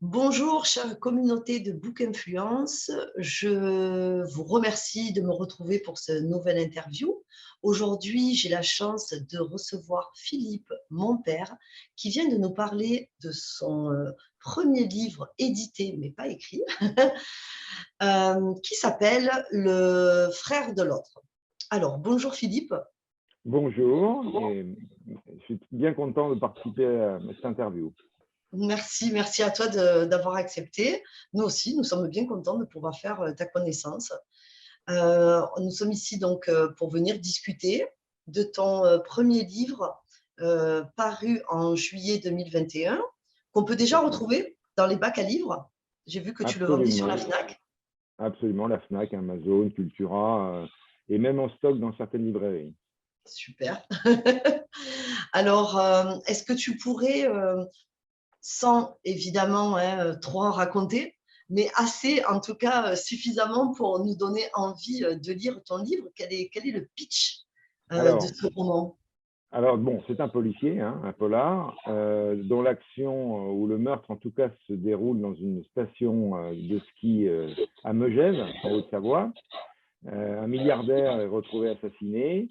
Bonjour, chère communauté de Book Influence. Je vous remercie de me retrouver pour ce nouvel interview. Aujourd'hui, j'ai la chance de recevoir Philippe, mon père, qui vient de nous parler de son premier livre édité, mais pas écrit, qui s'appelle Le frère de l'autre. Alors, bonjour Philippe. Bonjour, et je suis bien content de participer à cette interview. Merci à toi d'avoir accepté. Nous aussi, nous sommes bien contents de pouvoir faire ta connaissance. Nous sommes ici donc pour venir discuter de ton premier livre paru en juillet 2021, qu'on peut déjà retrouver dans les bacs à livres. J'ai vu que tu le vendais sur la Absolument, FNAC. absolument, la FNAC, Amazon, Cultura, et même en stock dans certaines librairies. Super. Alors, est-ce que tu pourrais, sans évidemment trop en raconter, mais assez, en tout cas, suffisamment pour nous donner envie de lire ton livre. Quel est le pitch de Alors, ce roman? bon, c'est un policier, hein, un polar, dont l'action ou le meurtre, en tout cas, se déroule dans une station de ski à Megève, en Haute-Savoie. Un milliardaire est retrouvé assassiné.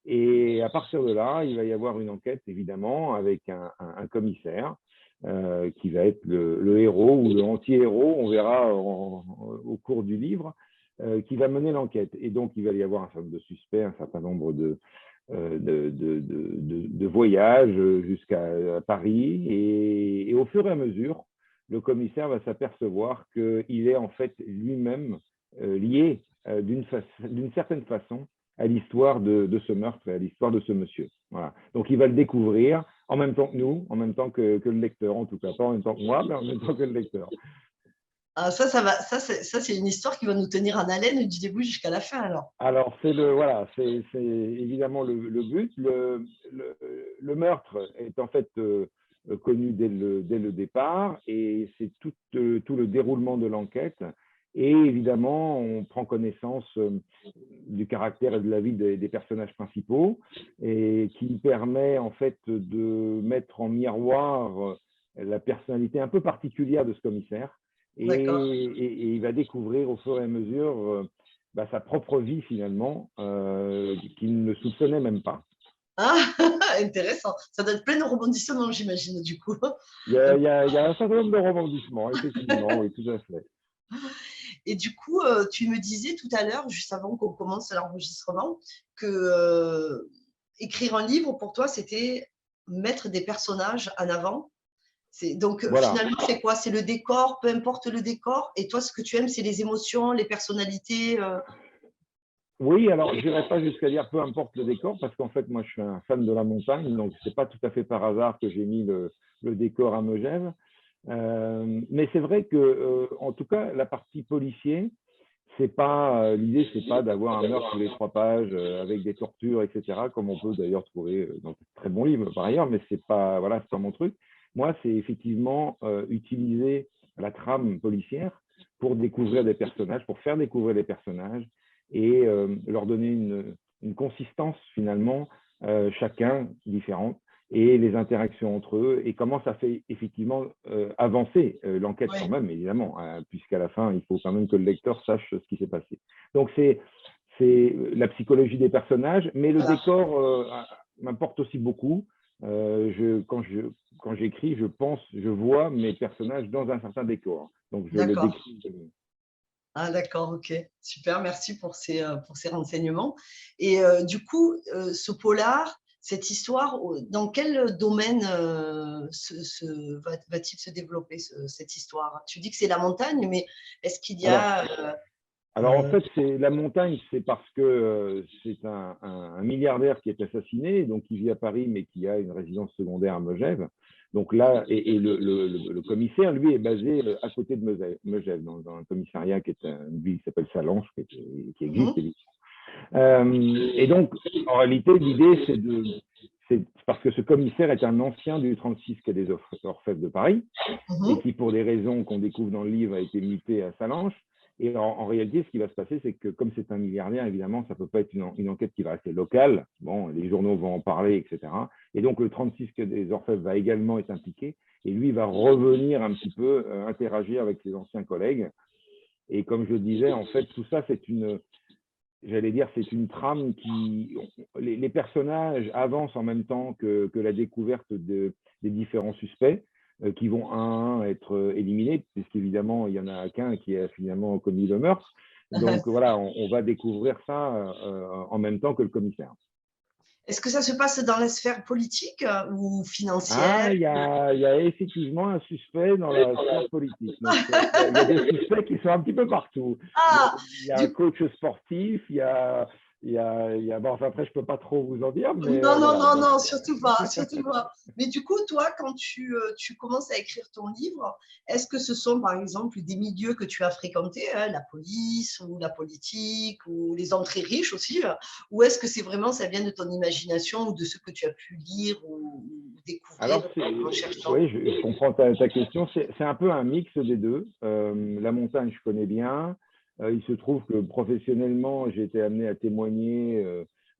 Et à partir de là, il va y avoir une enquête, évidemment, avec un commissaire qui va être le héros ou le anti-héros, on verra au cours du livre, qui va mener l'enquête. Et donc, il va y avoir un certain nombre de suspects, un certain nombre de voyages jusqu'à Paris. Et au fur et à mesure, le commissaire va s'apercevoir qu'il est en fait lui-même lié d'une certaine façon à l'histoire de ce meurtre et à l'histoire de ce monsieur. Voilà. Donc, il va le découvrir en même temps que nous, en même temps que le lecteur, en tout cas. Pas en même temps que moi, mais en même temps que le lecteur. Ah, ça, c'est une histoire qui va nous tenir en haleine du début jusqu'à la fin, alors. Alors, voilà, c'est évidemment le but. Le meurtre est en fait connu dès le départ et c'est tout le déroulement de l'enquête. Et évidemment, on prend connaissance du caractère et de la vie des personnages principaux et qui permet en fait de mettre en miroir la personnalité un peu particulière de ce commissaire. D'accord. Et il va découvrir au fur et à mesure sa propre vie finalement, qu'il ne soupçonnait même pas. Ah, intéressant. Ça doit être plein de rebondissements, j'imagine, du coup. Il y a un certain nombre de rebondissements, effectivement, oui, tout à fait. Et du coup, tu me disais tout à l'heure, juste avant qu'on commence l'enregistrement, que écrire un livre, pour toi, c'était mettre des personnages en avant. Donc, Voilà. finalement, c'est quoi? C'est le décor, peu importe le décor. Et toi, ce que tu aimes, c'est les émotions, les personnalités. Oui, alors je n'irai pas jusqu'à dire peu importe le décor, parce qu'en fait, moi, je suis un fan de la montagne, donc c'est pas tout à fait par hasard que j'ai mis le décor à Megève. Mais c'est vrai que, en tout cas, la partie policier, c'est pas l'idée, c'est pas d'avoir un meurtre tous les 3 pages avec des tortures, etc., comme on peut d'ailleurs trouver dans de très bons livres par ailleurs, mais c'est pas voilà, c'est pas mon truc. Moi, c'est effectivement utiliser la trame policière pour découvrir des personnages, pour faire découvrir des personnages et leur donner une consistance finalement, chacun différente, et les interactions entre eux, et comment ça fait effectivement avancer l'enquête quand Oui. même, évidemment, puisqu'à la fin, il faut quand même que le lecteur sache ce qui s'est passé. Donc, c'est la psychologie des personnages, mais le Voilà. décor m'importe aussi beaucoup. Quand j'écris, je vois mes personnages dans un certain décor. Donc, je le D'accord. décris. Ah, d'accord, ok. Super, merci pour ces renseignements. Et du coup, ce polar, cette histoire, dans quel domaine va-t-il se développer, cette histoire? Tu dis que c'est la montagne, mais est-ce qu'il y Alors, a… Alors en fait, c'est la montagne, c'est parce que c'est un milliardaire qui est assassiné, donc qui vit à Paris, mais qui a une résidence secondaire à Megève. Donc là, et le commissaire, lui, est basé à côté de Megève, dans un commissariat qui est une ville qui s'appelle Salanches, qui existe Mhm, évidemment. Et donc, en réalité, l'idée, c'est parce que ce commissaire est un ancien du 36 quai des Orfèvres de Paris, et mhm. qui, pour des raisons qu'on découvre dans le livre, a été muté à Salanches. Et en réalité, ce qui va se passer, c'est que comme c'est un milliardaire, évidemment, ça ne peut pas être une enquête qui va rester locale. Bon, les journaux vont en parler, etc. Et donc, le 36 des Orfèvres va également être impliqué. Et lui va revenir un petit peu interagir avec ses anciens collègues. Et comme je disais, en fait, tout ça, c'est j'allais dire, c'est une trame qui… Les personnages avancent en même temps que la découverte des différents suspects qui vont un à un être éliminés, puisqu'évidemment, il n'y en a qu'un qui a finalement commis le meurtre. Donc voilà, on va découvrir ça en même temps que le commissaire. Est-ce que ça se passe dans la sphère politique ou financière? Ah, il y a effectivement un suspect dans la sphère politique. Donc, il y a des suspects qui sont un petit peu partout. Ah, Il y a un du coach sportif, bon, enfin, après, je ne peux pas trop vous en dire, mais Non, non, voilà. non, Donc, non, surtout pas, surtout pas. Mais du coup, toi, quand tu commences à écrire ton livre, est-ce que ce sont, par exemple, des milieux que tu as fréquentés, hein, la police ou la politique ou les hommes très riches aussi, ou est-ce que c'est vraiment, ça vient de ton imagination ou de ce que tu as pu lire ou découvrir alors, en cherchant? oui, je comprends ta question. C'est un peu un mix des deux. La montagne, je connais bien. Il se trouve que professionnellement, j'ai été amené à témoigner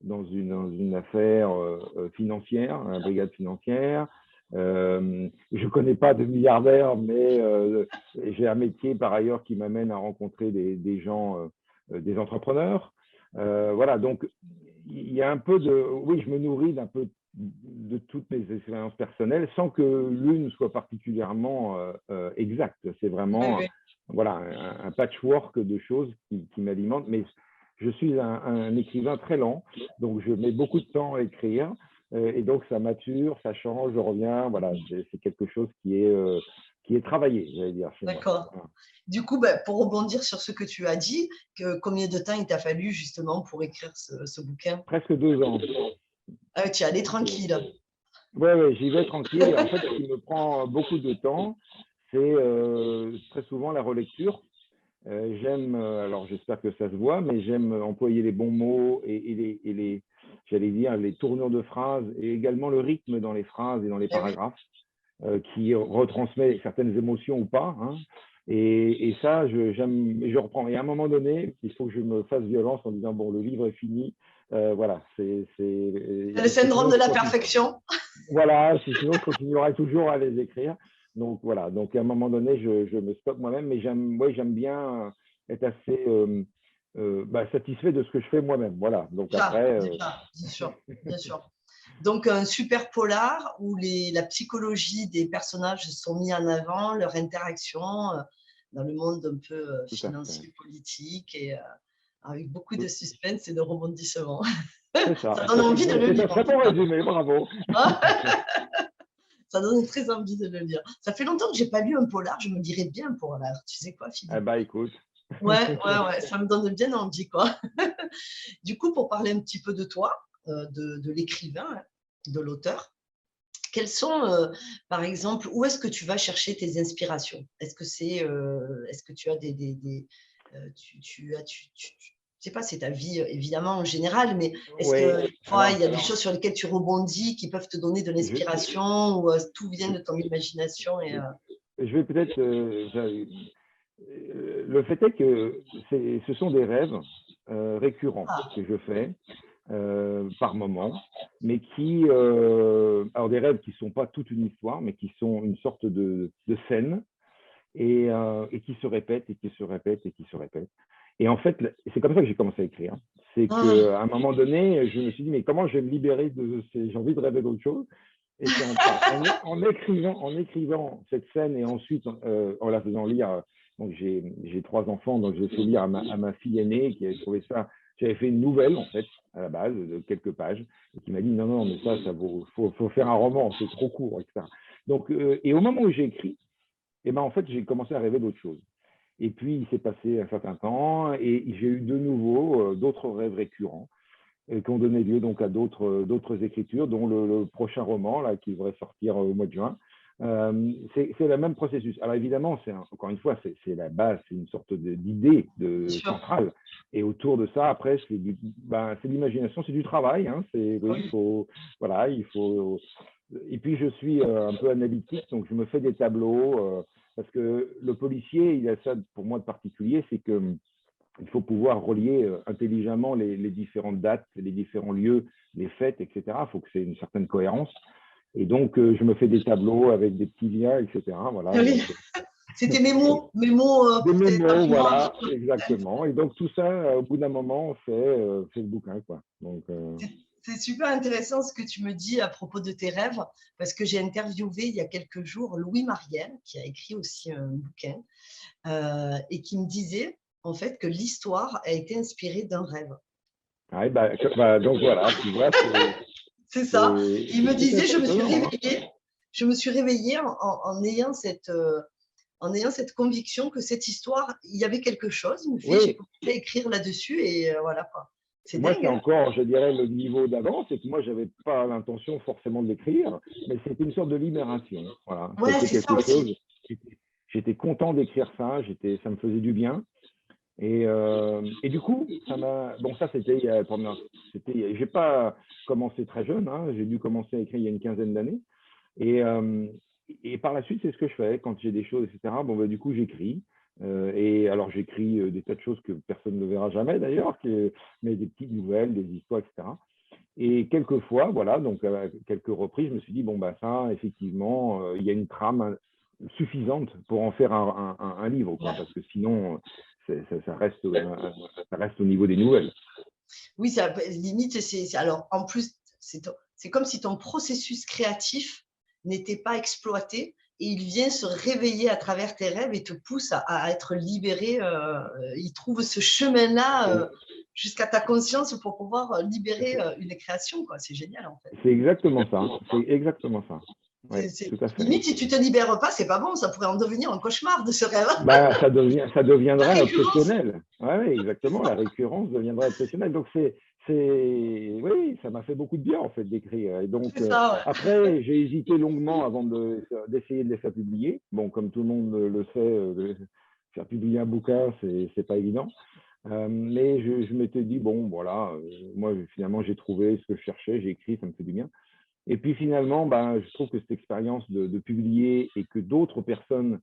dans une affaire financière, une brigade financière. Je ne connais pas de milliardaire, mais j'ai un métier par ailleurs qui m'amène à rencontrer des gens, des entrepreneurs. Voilà, donc il y a un peu de… Oui, je me nourris d'un peu de toutes mes expériences personnelles sans que l'une soit particulièrement exacte. C'est Oui, vraiment oui. voilà, un patchwork de choses qui m'alimentent. Mais je suis un écrivain très lent, donc je mets beaucoup de temps à écrire. Et donc, ça mature, ça change, je reviens. Voilà, c'est quelque chose qui est travaillé, j'allais dire, chez moi. D'accord. Voilà. Du coup, ben, pour rebondir sur ce que tu as dit, combien de temps il t'a fallu justement pour écrire ce bouquin? Presque 2 ans. Ah, tu es allé tranquille. Oui, ouais, j'y vais tranquille. Et en fait, ce qui me prend beaucoup de temps, c'est très souvent la relecture. J'aime, alors j'espère que ça se voit, mais j'aime employer les bons mots et j'allais dire, les tournures de phrases et également le rythme dans les phrases et dans les Eh oui, paragraphes qui retransmet certaines émotions ou pas. Hein. Et ça, j'aime, je reprends. Et à un moment donné, il faut que je me fasse violence en disant, bon, le livre est fini. Voilà, c'est le syndrome sinon de je la continue. perfection. Voilà, sinon je continuerai toujours à les écrire. Donc voilà, donc à un moment donné, je me stoppe moi-même, mais j'aime bien être assez satisfait de ce que je fais moi-même. Voilà, donc Déjà, après, déjà, bien sûr, bien sûr. Donc, un super polar où la psychologie des personnages sont mis en avant, leur interaction dans le monde un peu tout à fait. financier, politique, et avec beaucoup de suspense et de rebondissements. C'est ça, Ça donne envie de le c'est un lire, en très tout bon cas. résumé, bravo. Ça donne très envie de le lire. Ça fait longtemps que je n'ai pas lu un polar, je me dirais bien un polar. Tu sais quoi, Eh Philippe? ben écoute, Ouais, ouais, ouais, ça me donne bien envie, quoi. Du coup, pour parler un petit peu de toi, de l'écrivain, hein, de l'auteur, quels sont, par exemple, où est-ce que tu vas chercher tes inspirations? Est-ce que tu as je sais pas, c'est ta vie évidemment en général, mais est-ce oui, que toi, il alors y a des choses sur lesquelles tu rebondis qui peuvent te donner de je, l'inspiration ou tout vient de ton imagination je vais peut-être, le fait est que ce sont des rêves récurrents Ah, que je fais par moment, mais alors des rêves qui ne sont pas toute une histoire, mais qui sont une sorte de scène et qui se répètent et qui se répètent et qui se répètent. Et en fait, c'est comme ça que j'ai commencé à écrire. C'est ah, qu'à un moment donné, je me suis dit, mais comment je vais me libérer de ces… J'ai envie de rêver d'autre chose. Et c'est en écrivant cette scène et ensuite en la faisant lire. Donc j'ai 3 enfants, donc j'ai fait lire à ma fille aînée qui avait trouvé ça. J'avais fait une nouvelle en fait à la base de quelques pages et qui m'a dit non mais ça faut faire un roman, c'est trop court, etc. Donc et au moment où j'ai écrit, et ben en fait j'ai commencé à rêver d'autres choses. Et puis il s'est passé un certain temps et j'ai eu de nouveau d'autres rêves récurrents qui ont donné lieu donc à d'autres écritures, dont le prochain roman là, qui devrait sortir au mois de juin. C'est le même processus. Alors évidemment, encore une fois, c'est la base, c'est une sorte d'idée bien sûr. centrale. Et autour de ça, après, c'est l'imagination, c'est du travail. Hein, oui, Oui. voilà, il faut. Et puis je suis un peu analytique, donc je me fais des tableaux. parce que le policier, il a ça pour moi de particulier, c'est que il faut pouvoir relier intelligemment les différentes dates, les différents lieux, les fêtes, etc. Il faut que c'est une certaine cohérence. Et donc, je me fais des tableaux avec des petits liens, etc. Voilà. Oui. Donc, C'était mes mots des pour tes mémos, documents. voilà, exactement. Et donc, tout ça, au bout d'un moment, fait le bouquin, quoi. Donc, C'est super intéressant ce que tu me dis à propos de tes rêves, parce que j'ai interviewé il y a quelques jours Louis Mariel, qui a écrit aussi un bouquin, et qui me disait en fait que l'histoire a été inspirée d'un rêve. ouais, donc voilà, tu vois, C'est ça. Il me c'est disait, impressionnant, hein. je me suis réveillée en ayant cette conviction que cette histoire, il y avait quelque chose. Il me fait, j'ai Oui, commencé à écrire là-dessus et voilà quoi. C'est moi, dingue, c'est hein? encore, je dirais, le niveau d'avant, c'est que moi, j'avais pas l'intention forcément de l'écrire, mais c'était une sorte de libération. Voilà, Ouais, c'était c'est ça quelque chose. aussi. J'étais content d'écrire ça, ça me faisait du bien. Et du coup, bon, ça, j'ai pas commencé très jeune, hein, j'ai dû commencer à écrire il y a une quinzaine d'années. Et, euh, et par la suite, c'est ce que je fais quand j'ai des choses, etc. Bon, du coup, j'écris. Et alors, j'écris des tas de choses que personne ne verra jamais d'ailleurs, mais des petites nouvelles, des histoires, etc. Et quelquefois, voilà, donc à quelques reprises, je me suis dit, bon, ça, effectivement, il y a une trame suffisante pour en faire un livre, quoi, parce que sinon, ça reste au niveau des nouvelles. Oui, ça, limite, alors en plus, c'est comme si ton processus créatif n'était pas exploité et il vient se réveiller à travers tes rêves et te pousse à être libéré. Il trouve ce chemin-là jusqu'à ta conscience pour pouvoir libérer une création, quoi. C'est génial, en fait. C'est exactement ça. C'est exactement ça. Oui, tout à fait. Limite, si tu te libères pas, c'est pas bon. Ça pourrait en devenir un cauchemar de ce rêve. Ça La deviendrait récurrence. obsessionnel. Ouais, exactement. La récurrence deviendrait obsessionnelle. Donc, oui, ça m'a fait beaucoup de bien, en fait, d'écrire. Et donc, C'est ça, ouais. après, j'ai hésité longuement avant d'essayer de les faire publier. Bon, comme tout le monde le sait, faire publier un bouquin, c'est pas évident. Mais je m'étais dit, bon, voilà, moi, finalement, j'ai trouvé ce que je cherchais, j'ai écrit, ça me fait du bien. Et puis finalement, je trouve que cette expérience de publier et que d'autres personnes.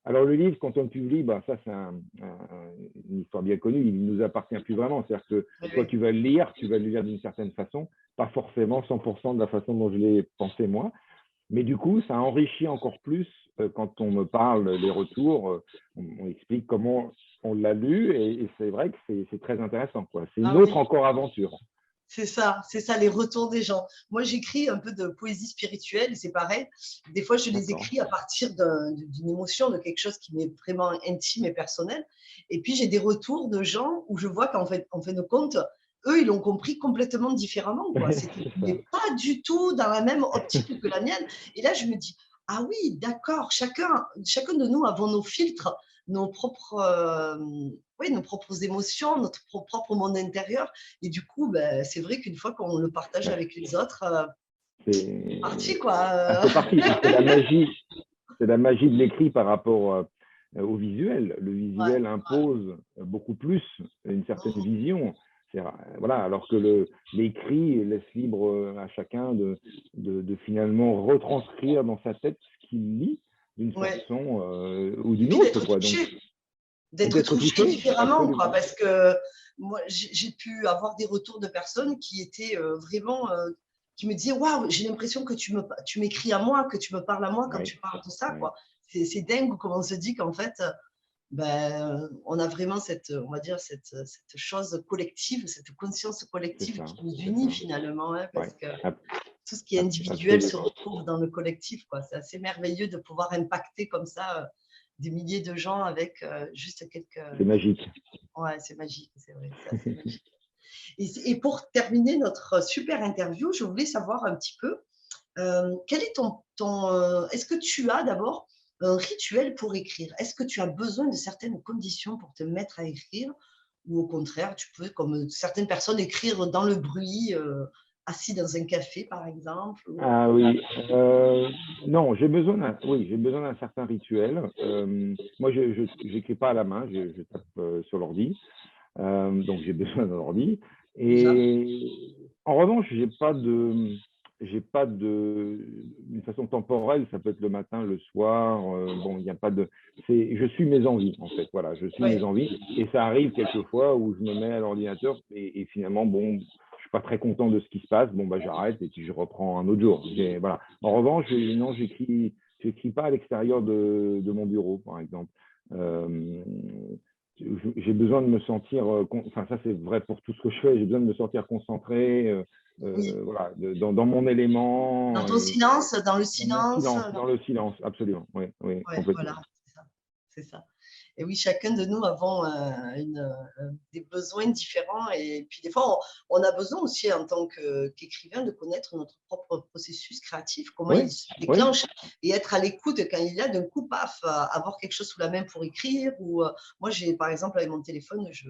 Alors le livre, quand on le publie, ça c'est une histoire bien connue, il ne nous appartient plus vraiment. C'est-à-dire que Oui, toi, oui. tu vas le lire d'une certaine façon, pas forcément 100% de la façon dont je l'ai pensé moi. Mais du coup, ça enrichit encore plus quand on me parle des retours, on explique comment on l'a lu et c'est vrai que c'est très intéressant, quoi. C'est une Ah autre oui. encore aventure. C'est ça, les retours des gens. Moi, j'écris un peu de poésie spirituelle, c'est pareil. Des fois, je les D'accord. écris à partir d'une émotion, de quelque chose qui m'est vraiment intime et personnel. Et puis, j'ai des retours de gens où je vois qu'en fait, en fin de compte, eux, ils l'ont compris complètement différemment, quoi. C'était C'est ça. mais pas du tout dans la même optique que la mienne. Et là, je me dis, ah oui, d'accord, chacun de nous avons nos filtres, nos propres, oui, nos propres émotions, notre propre monde intérieur. Et du coup, c'est vrai qu'une fois qu'on le partage Ouais. avec les autres, c'est parti, C'est quoi. c'est parti. Puis c'est la magie de l'écrit par rapport au visuel. Le Ouais. visuel impose beaucoup plus une certaine vision. Voilà, alors que l'écrit laisse libre à chacun de finalement retranscrire dans sa tête ce qu'il lit d'une Ouais. façon ou Et d'une puis autre, quoi. Donc, d'être d'être touché touché, différemment, quoi, absolument. parce que moi, j'ai pu avoir des retours de personnes qui étaient vraiment, qui me disaient, waouh, j'ai l'impression que tu m'écris à moi, que tu me parles à moi quand Oui, tu parles de ça, oui, quoi. C'est dingue comment on se dit qu'en fait, on a vraiment on va dire, cette chose collective, cette conscience collective qui nous c'est unit ça. finalement, hein, Ouais, parce que tout ce qui est individuel se absolument. retrouve dans le collectif, quoi. C'est assez merveilleux de pouvoir impacter comme ça des milliers de gens avec juste quelques. C'est magique. Ouais, c'est magique, c'est vrai, c'est assez magique. Et pour terminer notre super interview, je voulais savoir un petit peu quel est est-ce que tu as d'abord un rituel pour écrire? Est-ce que tu as besoin de certaines conditions pour te mettre à écrire? Ou au contraire, tu peux, comme certaines personnes, écrire dans le bruit, assis dans un café, par exemple? Ah oui, non, j'ai besoin d'un certain rituel. Moi, je n'écris pas à la main, je tape sur l'ordi, donc j'ai besoin d'un ordi. Déjà? Et en revanche, j'ai pas de, j'ai pas d'une façon temporelle, ça peut être le matin, le soir. Bon, il n'y a pas de. Je suis mes envies, en fait. Voilà, je suis mes Oui, envies. Et ça arrive quelquefois où je me mets à l'ordinateur et finalement, bon, je suis pas très content de ce qui se passe. Bon, bah, j'arrête et puis je reprends un autre jour. Voilà. En revanche, non, j'écris pas à l'extérieur de mon bureau, par exemple. Euh, j'ai besoin de me sentir, enfin ça c'est vrai pour tout ce que je fais, j'ai besoin de me sentir concentré, oui. voilà, dans mon élément, Dans ton silence, dans le dans mon silence. silence, dans le silence, absolument, oui, oui, Ouais, complètement. voilà, c'est ça. C'est ça. Et oui, chacun de nous avons des besoins différents. Et puis, des fois, on a besoin aussi, en tant qu'écrivain, de connaître notre propre processus créatif, comment Oui, il se oui, déclenche, et être à l'écoute quand il y a d'un coup, paf, avoir quelque chose sous la main pour écrire. Ou, moi, j'ai, par exemple, avec mon téléphone, ah je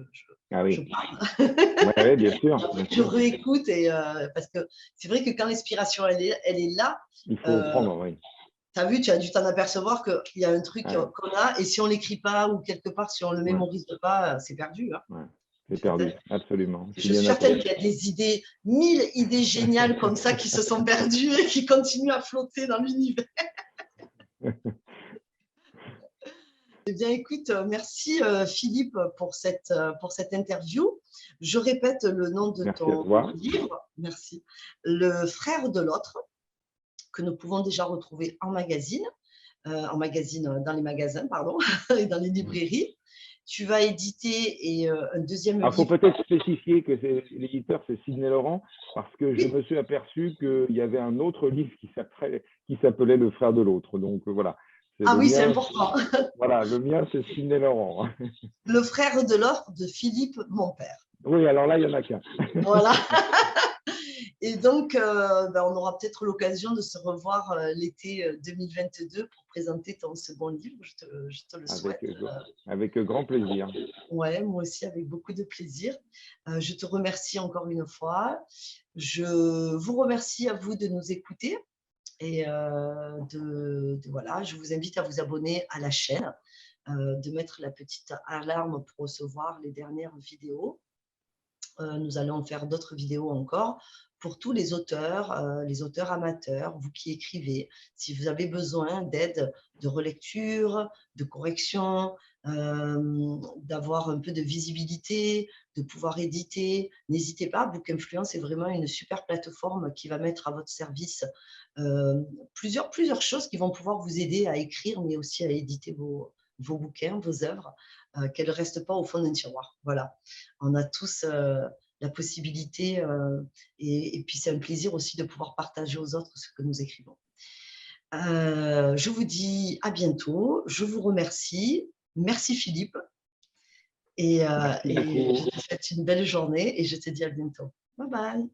oui, parle. ouais, ouais, bien Et sûr, après, bien je sûr. réécoute. Parce que c'est vrai que quand l'inspiration, elle est là, Il faut euh, prendre, oui. tu as vu, tu as dû t'en apercevoir qu'il y a un truc Ouais, qu'on a, et si on ne l'écrit pas, ou quelque part, si on ne le ouais, mémorise pas, c'est perdu, hein, ouais. en C'est fait, hein. perdu, absolument. Je suis Je bien suis d'accord. certaine qu'il y a des idées, 1000 idées géniales comme ça qui se sont perdues et qui continuent à flotter dans l'univers. Eh bien, écoute, merci Philippe pour cette interview. Je répète le nom de Merci à ton toi. livre, merci, Le frère de l'autre, que nous pouvons déjà retrouver en magazine, dans les magasins, pardon, et dans les librairies. Tu vas éditer un deuxième Alors, il faut livre. peut-être spécifier que l'éditeur, c'est Sidney Laurent, parce que je Oui. me suis aperçu qu'il y avait un autre livre qui s'appelait Le frère de l'autre. Donc, voilà. C'est Ah le oui, c'est mien. important. Voilà, le mien, c'est Sidney Laurent. Le frère de l'autre de Philippe, mon père. Oui, alors là, il n'y en a qu'un. Voilà. Et donc, on aura peut-être l'occasion de se revoir l'été 2022 pour présenter ton second livre. Je te le souhaite. Avec grand plaisir. Ouais, moi aussi, avec beaucoup de plaisir. Je te remercie encore une fois. Je vous remercie à vous de nous écouter. Et voilà, je vous invite à vous abonner à la chaîne, de mettre la petite alarme pour recevoir les dernières vidéos. Nous allons faire d'autres vidéos encore pour tous les auteurs amateurs, vous qui écrivez. Si vous avez besoin d'aide, de relecture, de correction, d'avoir un peu de visibilité, de pouvoir éditer, n'hésitez pas. Book Influence est vraiment une super plateforme qui va mettre à votre service plusieurs choses qui vont pouvoir vous aider à écrire, mais aussi à éditer vos bouquins, vos œuvres, qu'elles ne restent pas au fond d'un tiroir. Voilà. On a tous la possibilité, et puis c'est un plaisir aussi de pouvoir partager aux autres ce que nous écrivons. Je vous dis à bientôt. Je vous remercie. Merci Philippe. Et Merci beaucoup. je te souhaite une belle journée et je te dis à bientôt. Bye bye.